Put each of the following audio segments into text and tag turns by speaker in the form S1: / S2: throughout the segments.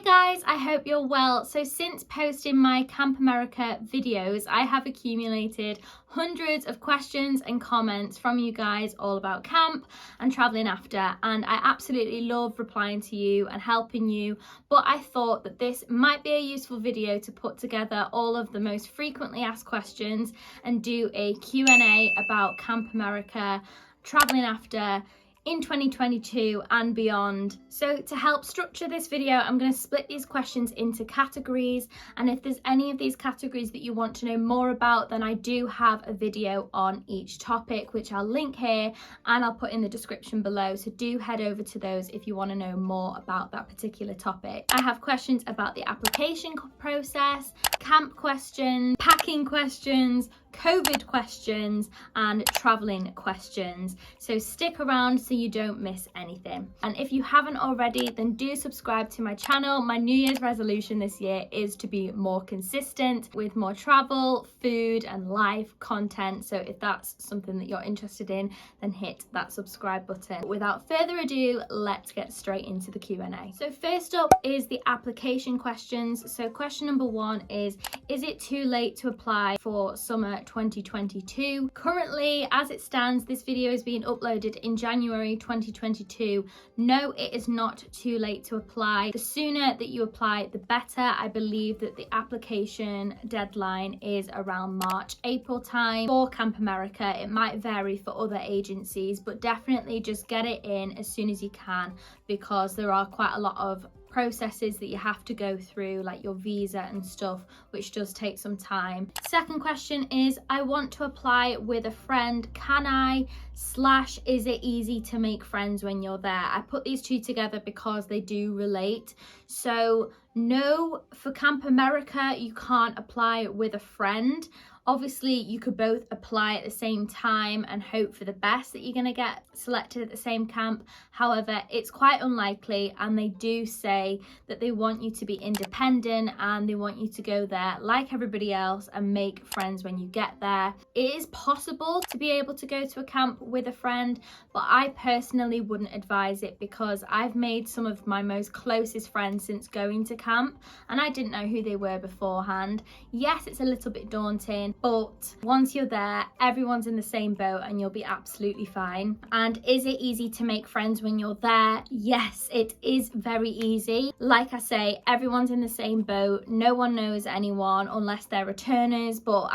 S1: Guys, I hope you're well. So since posting my Camp America videos, I have accumulated hundreds of questions and comments from you guys all about camp and traveling after, and I absolutely love replying to you and helping you, but I thought that this might be a useful video to put together all of the most frequently asked questions and do a Q&A about Camp America, traveling after, in 2022 and beyond. So to help structure this video, I'm going to split these questions into categories, and if there's any of these categories that you want to know more about, then I do have a video on each topic which I'll link here and I'll put in the description below, so do head over to those if you want to know more about that particular topic. I have questions about the application process, camp questions, packing questions, COVID questions and traveling questions, so stick around so you don't miss anything. And if you haven't already, then do subscribe to my channel. My New Year's resolution this year is to be more consistent with more travel, food and life content, so if that's something that you're interested in, then hit that subscribe button. But without further ado, let's get straight into the Q&A. So first up is the application questions. So question number one is it too late to apply for summer 2022? Currently, as it stands, this video is being uploaded in January 2022. No, it is not too late to apply. The sooner that you apply, the better. I believe that the application deadline is around March, April time for Camp America. It might vary for other agencies, but definitely just get it in as soon as you can, because there are quite a lot of processes that you have to go through, like your visa and stuff, which does take some time. Second question is, I want to apply with a friend. Can I / is it easy to make friends when you're there? I put these two together because they do relate. So no, for Camp America, you can't apply with a friend. Obviously, you could both apply at the same time and hope for the best that you're going to get selected at the same camp. However, it's quite unlikely, and they do say that they want you to be independent and they want you to go there like everybody else and make friends when you get there. It is possible to be able to go to a camp with a friend, but I personally wouldn't advise it, because I've made some of my most closest friends since going to camp and I didn't know who they were beforehand. Yes, it's a little bit daunting, but once you're there, everyone's in the same boat and you'll be absolutely fine. And is it easy to make friends when you're there? Yes, it is very easy. Like I say, everyone's in the same boat. No one knows anyone unless they're returners, but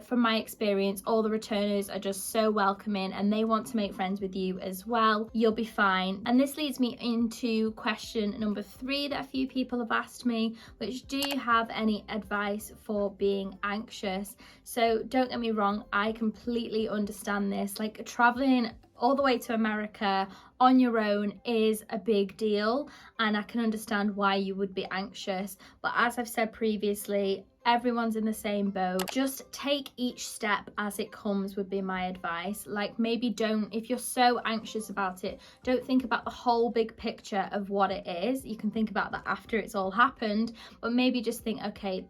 S1: from my experience, all the returners are just so welcoming and they want to make friends with you as well. You'll be fine. And this leads me into question number 3 that a few people have asked me, which: do you have any advice for being anxious? So don't get me wrong, I completely understand this. Like, traveling all the way to America on your own is a big deal, and I can understand why you would be anxious. But as I've said previously, everyone's in the same boat. Just take each step as it comes would be my advice. Like, maybe don't, if you're so anxious about it, don't think about the whole big picture of what it is. You can think about that after it's all happened, but maybe just think, okay,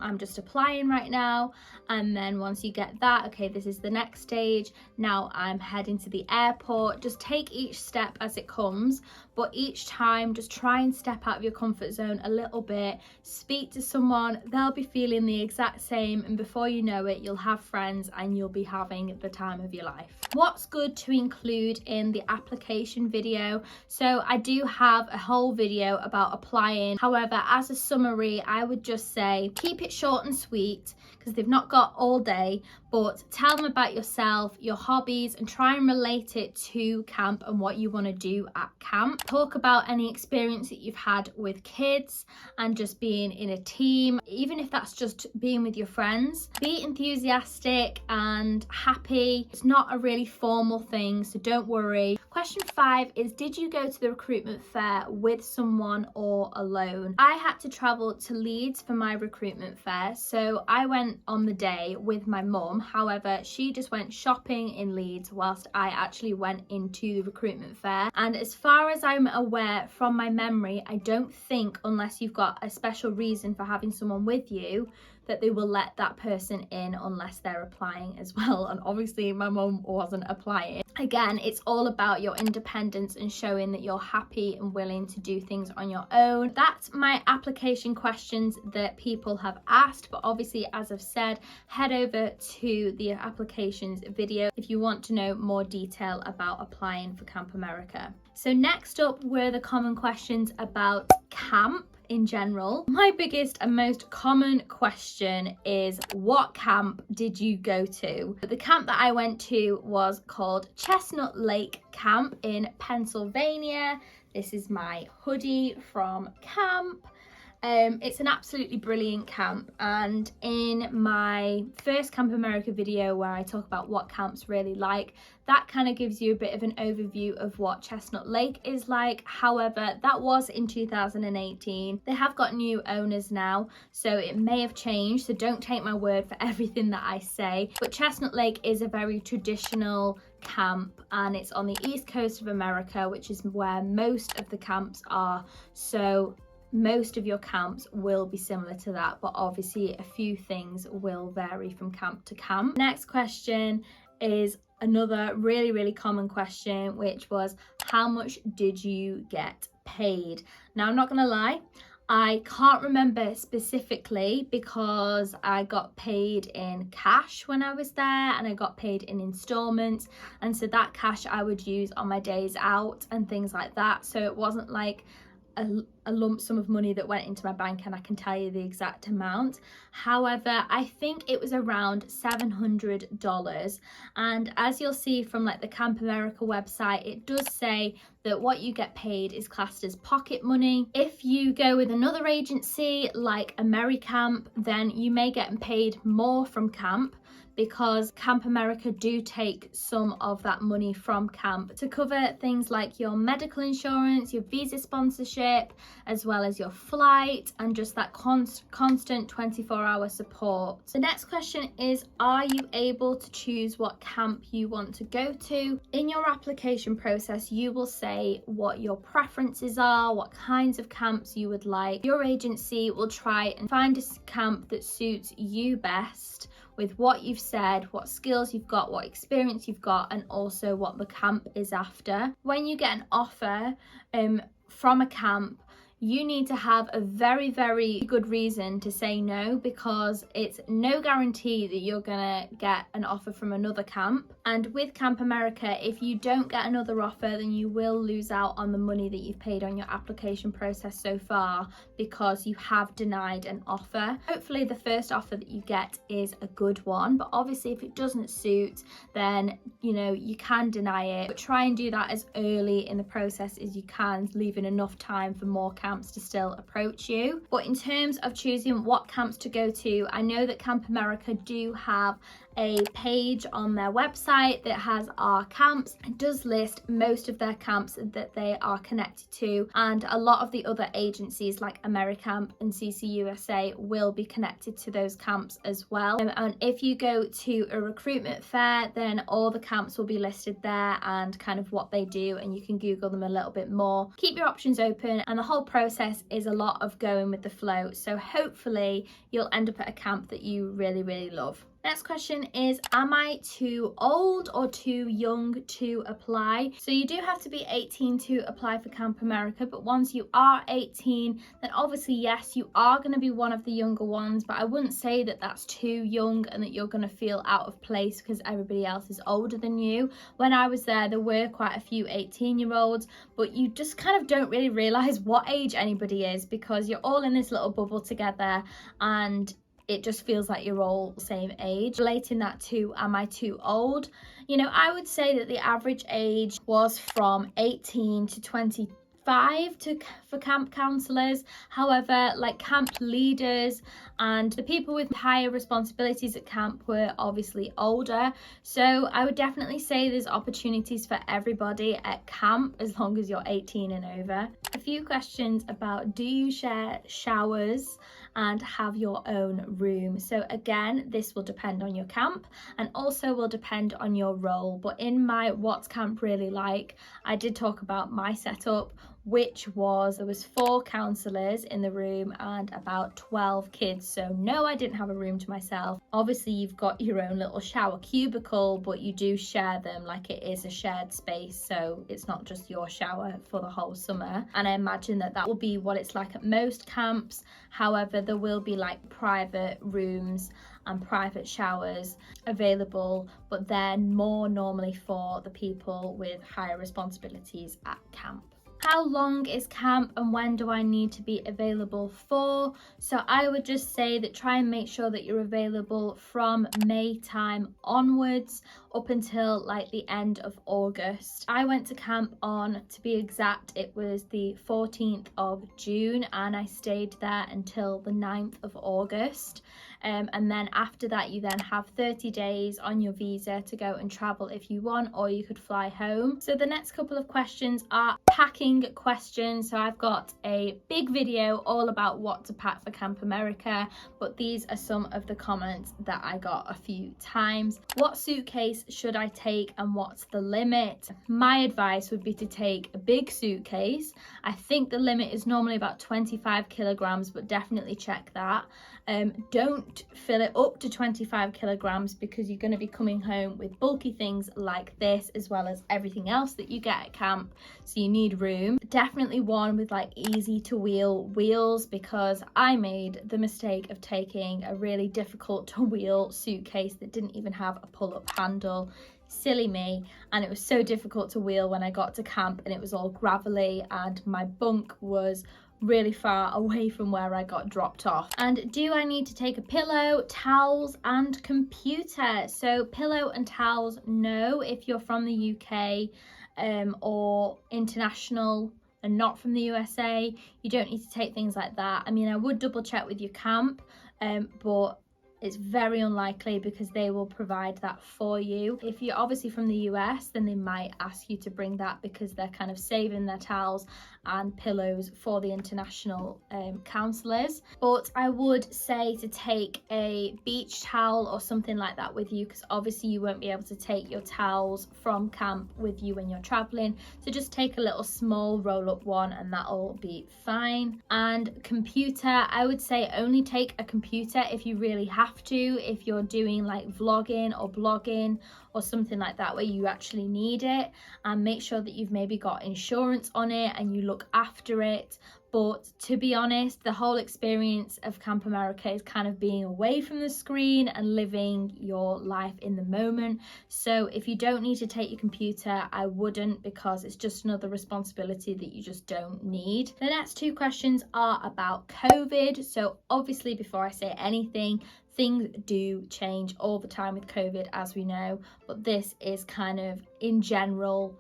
S1: I'm just applying right now, and then once you get that, okay, this is the next stage. Now I'm heading to the airport. Just take each step as it comes, but each time just try and step out of your comfort zone a little bit. Speak to someone, they'll be feeling the exact same, and before you know it, you'll have friends and you'll be having the time of your life. What's good to include in the application video? So I do have a whole video about applying. However, as a summary, I would just say keep it short and sweet, because they've not got all day, but tell them about yourself, your hobbies, and try and relate it to camp and what you want to do at camp. Talk about any experience that you've had with kids and just being in a team, even if that's just being with your friends. Be enthusiastic and happy. It's not a really formal thing, so don't worry. Question 5 is, did you go to the recruitment fair with someone or alone? I had to travel to Leeds for my recruitment fair, so I went on the day with my mum. However, she just went shopping in Leeds whilst I actually went into the recruitment fair. And as far as I'm aware from my memory, I don't think, unless you've got a special reason for having someone with you, that they will let that person in unless they're applying as well. And obviously my mum wasn't applying. Again, it's all about your independence and showing that you're happy and willing to do things on your own. That's my application questions that people have asked, but obviously, as I've said, head over to the applications video if you want to know more detail about applying for Camp America. So next up were the common questions about camp in general. My biggest and most common question is, what camp did you go to? The camp that I went to was called Chestnut Lake Camp in Pennsylvania. This is my hoodie from camp. It's an absolutely brilliant camp, and in my first Camp America video where I talk about what camp's really like, that kind of gives you a bit of an overview of what Chestnut Lake is like. However, that was in 2018. They have got new owners now, so it may have changed, so don't take my word for everything that I say. But Chestnut Lake is a very traditional camp, and it's on the east coast of America, which is where most of the camps are. So most of your camps will be similar to that, but obviously a few things will vary from camp to camp. Next question is another really common question, which was, how much did you get paid? Now, I'm not gonna lie, I can't remember specifically because I got paid in cash when I was there, and I got paid in installments, and so that cash I would use on my days out and things like that. So it wasn't like a lump sum of money that went into my bank and I can tell you the exact amount. However, I think it was around $700, and as you'll see from like the Camp America website, it does say that what you get paid is classed as pocket money. If you go with another agency like AmeriCamp, then you may get paid more from camp, because Camp America do take some of that money from camp to cover things like your medical insurance, your visa sponsorship, as well as your flight, and just that constant 24-hour support. The next question is, are you able to choose what camp you want to go to? In your application process, you will say what your preferences are, what kinds of camps you would like. Your agency will try and find a camp that suits you best, with what you've said, what skills you've got, what experience you've got, and also what the camp is after. When you get an offer from a camp, you need to have a very good reason to say no, because it's no guarantee that you're gonna get an offer from another camp. And with Camp America, if you don't get another offer, then you will lose out on the money that you've paid on your application process so far, because you have denied an offer. Hopefully the first offer that you get is a good one, but obviously if it doesn't suit, then you know you can deny it. But try and do that as early in the process as you can, leaving enough time for more camps to still approach you. But in terms of choosing what camps to go to, I know that Camp America do have a page on their website that has our camps. It does list most of their camps that they are connected to, and a lot of the other agencies like AmeriCamp and CCUSA will be connected to those camps as well. And if you go to a recruitment fair, then all the camps will be listed there and kind of what they do, and you can Google them a little bit more. Keep your options open, and the whole process is a lot of going with the flow, so hopefully you'll end up at a camp that you really love. Next question is, am I too old or too young to apply? So you do have to be 18 to apply for Camp America, but once you are 18, then obviously yes, you are going to be one of the younger ones, but I wouldn't say that that's too young and that you're going to feel out of place because everybody else is older than you. When I was there were quite a few 18-year-olds, but you just kind of don't really realise what age anybody is, because you're all in this little bubble together and it just feels like you're all the same age. Relating that to, am I too old? You know, I would say that the average age was from 18 to 25 for camp counselors. However, like camp leaders and the people with higher responsibilities at camp were obviously older. So I would definitely say there's opportunities for everybody at camp as long as you're 18 and over. A few questions about, do you share showers and have your own room? So again, this will depend on your camp and also will depend on your role. But in my What's Camp Really Like, I did talk about my setup which was, there was 4 counsellors in the room and about 12 kids. So no, I didn't have a room to myself. Obviously you've got your own little shower cubicle, but you do share them, like it is a shared space, so it's not just your shower for the whole summer. And I imagine that that will be what it's like at most camps. However, there will be like private rooms and private showers available, but they're more normally for the people with higher responsibilities at camp. How long is camp and when do I need to be available for? So I would just say that try and make sure that you're available from May time onwards up until like the end of August. I went to camp on, to be exact, it was the 14th of June and I stayed there until the 9th of August. And then after that you then have 30 days on your visa to go and travel if you want, or you could fly home. So the next couple of questions are packing questions. So I've got a big video all about what to pack for Camp America, but these are some of the comments that I got a few times. What suitcase should I take and what's the limit? My advice would be to take a big suitcase. I think the limit is normally about 25 kilograms, but definitely check that. Don't fill it up to 25 kilograms because you're going to be coming home with bulky things like this, as well as everything else that you get at camp, so you need room. Definitely one with like easy to wheel wheels, because I made the mistake of taking a really difficult to wheel suitcase that didn't even have a pull-up handle. Silly me. And it was so difficult to wheel when I got to camp, and it was all gravelly and my bunk was really far away from where I got dropped off. And do I need to take a pillow, towels and computer? So pillow and towels, no. If you're from the UK or international and not from the USA, you don't need to take things like that. I mean, I would double check with your camp, but it's very unlikely because they will provide that for you. If you're obviously from the US, then they might ask you to bring that because they're kind of saving their towels and pillows for the international counsellors. But I would say to take a beach towel or something like that with you, because obviously you won't be able to take your towels from camp with you when you're traveling. So just take a little small roll-up one and that'll be fine. And computer, I would say only take a computer if you really have to, if you're doing like vlogging or blogging or something like that where you actually need it, and make sure that you've maybe got insurance on it and you look after it. But to be honest, the whole experience of Camp America is kind of being away from the screen and living your life in the moment. So if you don't need to take your computer, I wouldn't, because it's just another responsibility that you just don't need. The next 2 questions are about COVID. So obviously, before I say anything, things do change all the time with COVID, as we know, but this is kind of in general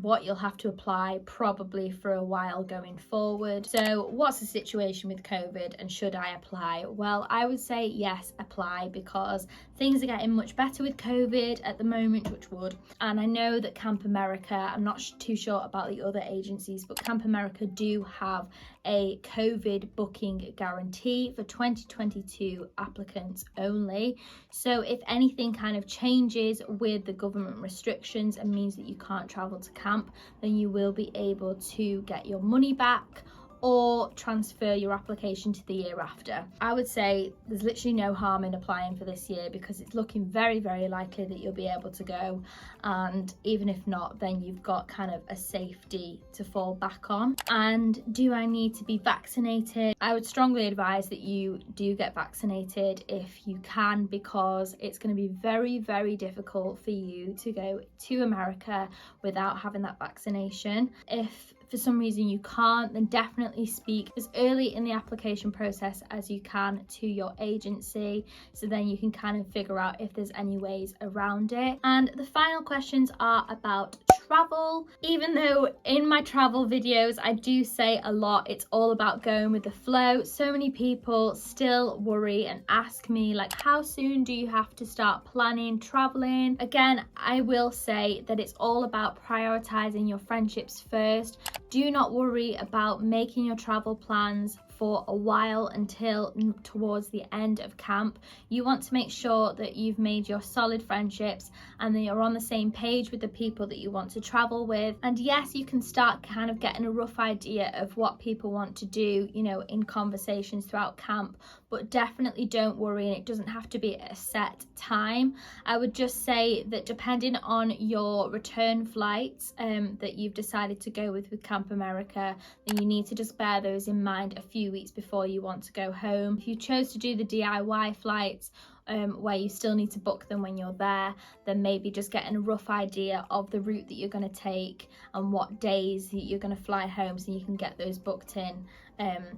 S1: what you'll have to apply probably for a while going forward. So what's the situation with COVID and should I apply? Well, I would say yes, apply, because things are getting much better with COVID at the moment, touch wood. And I know that Camp America, I'm not too sure about the other agencies, but Camp America do have a COVID booking guarantee for 2022 applicants only. So if anything kind of changes with the government restrictions and means that you can't travel to camp, then you will be able to get your money back or transfer your application to the year after. I would say there's literally no harm in applying for this year, because it's looking very, very likely that you'll be able to go, and even if not, then you've got kind of a safety to fall back on. And do I need to be vaccinated? I would strongly advise that you do get vaccinated if you can, because it's going to be very, very difficult for you to go to America without having that vaccination. If for some reason you can't, then definitely speak as early in the application process as you can to your agency, so then you can kind of figure out if there's any ways around it. And the final questions are about travel. Even though in my travel videos I do say a lot it's all about going with the flow, so many people still worry and ask me like, how soon do you have to start planning traveling? Again, I will say that it's all about prioritizing your friendships first. do not worry about making your travel plans for a while until towards the end of camp. You want to make sure that you've made your solid friendships and that you're on the same page with the people that you want to travel with. And yes, you can start kind of getting a rough idea of what people want to do, you know, in conversations throughout camp, but definitely don't worry, and it doesn't have to be at a set time. I would just say that depending on your return flights that you've decided to go with Camp America, then you need to just bear those in mind a few weeks before you want to go home. If you chose to do the DIY flights, where you still need to book them when you're there, then maybe just getting a rough idea of the route that you're going to take and what days that you're going to fly home, so you can get those booked in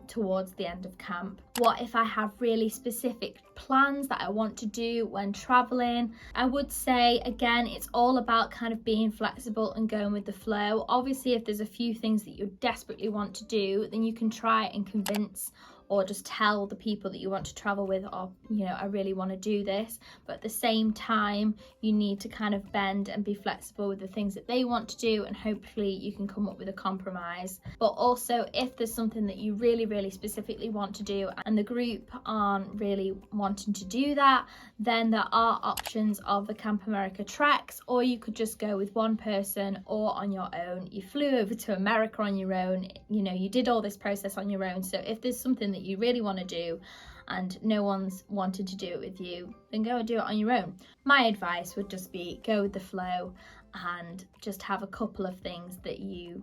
S1: towards the end of camp. What if I have really specific plans that I want to do when traveling? I would say, again, it's all about kind of being flexible and going with the flow. Obviously, if there's a few things that you desperately want to do, then you can try and convince or just tell the people that you want to travel with, or, you know, I really want to do this. But at the same time, you need to kind of bend and be flexible with the things that they want to do, and hopefully you can come up with a compromise. But also, if there's something that you really specifically want to do and the group aren't really wanting to do that, then there are options of the Camp America treks, or you could just go with one person or on your own. You flew over to America on your own, you know, you did all this process on your own. So if there's something that you really want to do and no one's wanted to do it with you, then go and do it on your own. My advice would just be go with the flow and just have a couple of things that you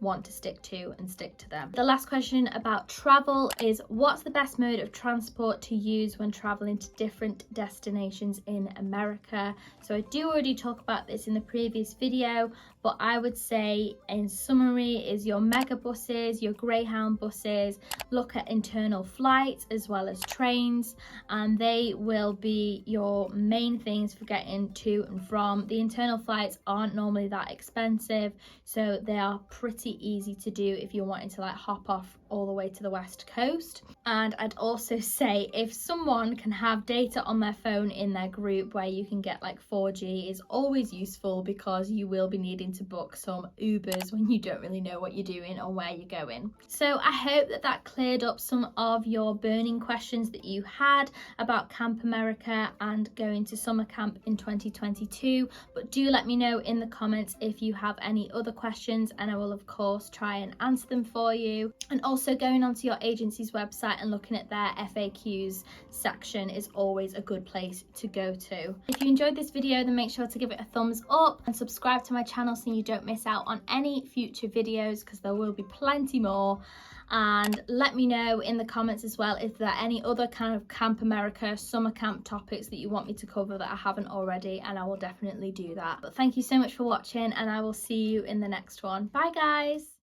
S1: want to stick to and stick to them. The last question about travel is, what's the best mode of transport to use when traveling to different destinations in America? So I do already talk about this in the previous video, but I would say in summary is your mega buses, your Greyhound buses. Look at internal flights as well as trains, and they will be your main things for getting to and from. The internal flights aren't normally that expensive, so they are pretty easy to do if you're wanting to like hop off all the way to the west coast. And I'd also say, if someone can have data on their phone in their group where you can get like 4G, is always useful, because you will be needing to book some Ubers when you don't really know what you're doing or where you're going. So I hope that that cleared up some of your burning questions that you had about Camp America and going to summer camp in 2022. But do let me know in the comments if you have any other questions, and I will of course try and answer them for you. And also, going onto your agency's website and looking at their FAQs section is always a good place to go to. If you enjoyed this video, then make sure to give it a thumbs up and subscribe to my channel so you don't miss out on any future videos, because there will be plenty more. And let me know in the comments as well if there are any other kind of Camp America summer camp topics that you want me to cover that I haven't already, and I will definitely do that. But thank you so much for watching, and I will see you in the next one. Bye guys.